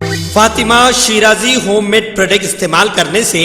Fatima Shirazi homemade product इस्तेमाल करने से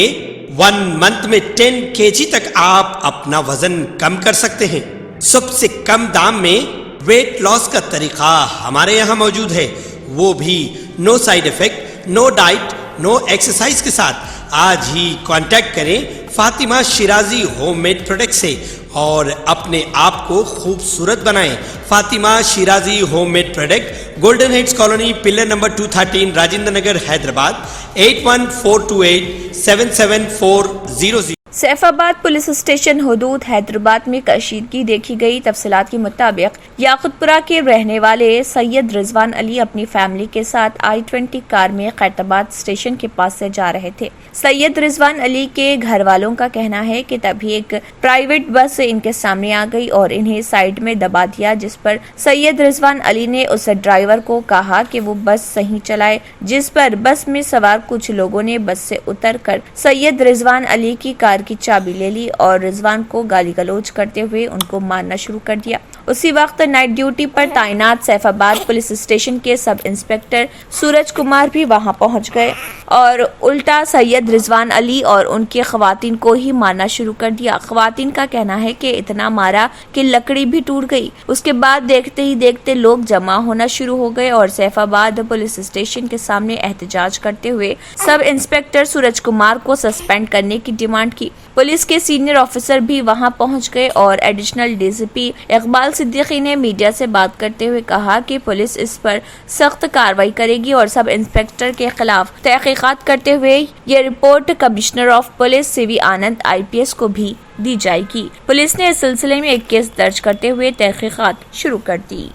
1 मंथ में 10 kg तक आप अपना वजन कम कर सकते हैं। सबसे कम दाम में वेट लॉस का तरीका हमारे यहाँ मौजूद है, वो भी no side effect, no diet, no exercise के साथ। आज ही कांटेक्ट करें फातिमा शिराजी होममेड प्रोडक्ट से और अपने आप को खूबसूरत बनाएं। Fatima Shirazi homemade product, golden heads colony, pillar number 213, Rajendra Nagar, Hyderabad 8142877400। Saifabad police station हदूद हैदराबाद में कशीदगी देखी गई। तफसीलात के मुताबिक याकुतपुरा के रहने वाले सैयद रिजवान अली अपनी फैमिली के साथ I-20 कार में खैरताबाद स्टेशन के पास से जा रहे थे। सैयद रिजवान अली के घर वालों का कहना है कि तभी एक प्राइवेट बस इनके सामने आ गई और इन्हें साइड में दबा दिया, जिस पर सैयद रिजवान अली ने उस ड्राइवर को कहा कि वो बस सही चलाए, जिस पर बस में सवार कुछ लोगों ने बस से उतरकर सैयद रिजवान अली की कार की चाबी ले ली और रिजवान को गाली गलौज करते हुए उनको मारना शुरू कर दिया। उसी वक्त नाइट ड्यूटी पर तैनात सैफाबाद पुलिस स्टेशन के सब इंस्पेक्टर सूरज कुमार भी वहां पहुंच गए और उल्टा सैयद रिजवान अली और उनकी खवातीन को ही मारना शुरू कर दिया। खवातीन का कहना है कि इतना मारा कि लकड़ी भी टूट गई। उसके बाद देखते ही देखते लोग जमा होना शुरू हो गए और सैफाबाद पुलिस स्टेशन के सामने एहतजाज करते हुए सब इंस्पेक्टर सूरज कुमार को सस्पेंड करने की डिमांड की। पुलिस के सीनियर ऑफिसर भी वहां पहुंच गए और एडिशनल डीसीपी इकबाल सिद्दीकी ने मीडिया से बात करते हुए कहा कि पुलिस इस पर सख्त कार्रवाई करेगी और सब इंस्पेक्टर के खिलाफ तहकीकात करते हुए ये report commissioner of police CV Anand IPS को भी दी जाएगी। पुलिस ने इस सिलसिले में एक केस दर्ज करते हुए तहकीकात शुरू कर दी।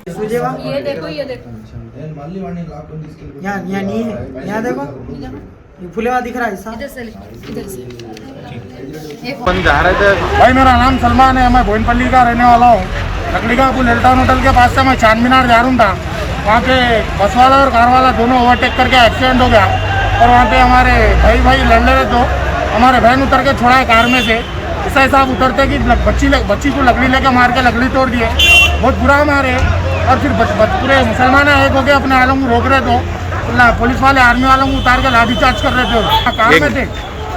ये देखो यहाँ नहीं है, यहाँ देखो ये फुलेवा दिख रहा है। इधर से अपन जा रहे थे। भाई मेरा नाम सलमान है, मैं बोइनपल्ली का रहने वाला हूँ। लकड़ी का पुल हिलटाउन होटल के पास से मैं चांद मीनार जा रहा था। वहाँ पे बस वाला और कार वाला दोनों ओवरटेक करके एक्सीडेंट हो गया और वहाँ पे हमारे भाई लड़ रहे तो हमारे बहन उतर के छोड़ा है कार में से। ऐसा साहब उतरते कि बच्ची को लकड़ी लेके मार के लकड़ी तोड़ दिए, बहुत बुरा मारे। और फिर पूरे मुसलमान एक हो गए अपने आलम को रोक रहे तो पुलिस वाले आर्मी वालों को उतार के लाठी चार्ज कर रहे थे। कार में थे,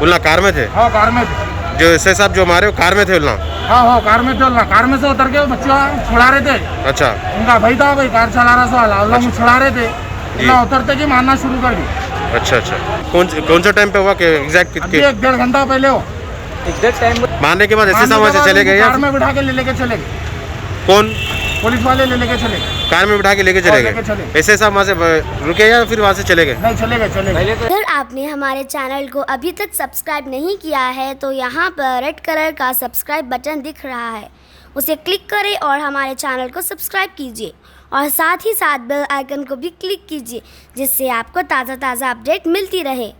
उल्ला कार में थे। हाँ कार में थे। जो एसआई साहब जो मारे वो कार में थे उल्ला। हाँ कार में थे उल्ला। कार में से उतर के बच्चों छुड़ा रहे थे। अच्छा, उनका भाई था, भाई कार चला रहा था, उल्ला को छुड़ा रहे थे। उल्ला उतरते कि मारना शुरू कर दी। अच्छा, कौन सा टाइम पे हुआ कि एग्जैक्ट? 1-1.5 घंटा पहले हो। एग्जैक्ट टाइम मारने के बाद एसआई साहब वहाँ से चले गए? कार में बिठा के लेके चले गए। कौन? पुलिस वाले लेके चले गए। कार में बिठा के लेके चले गए? एसआई साहब वहाँ से रुके या फिर वहाँ से चले गए? नहीं, चले गए। अगर आपने हमारे चैनल को अभी तक सब्सक्राइब नहीं किया है तो यहाँ पर रेड कलर का सब्सक्राइब बटन दिख रहा है, उसे क्लिक करें और हमारे चैनल को सब्सक्राइब कीजिए और साथ ही साथ बेल आइकन को भी क्लिक कीजिए, जिससे आपको ताज़ा अपडेट मिलती रहे।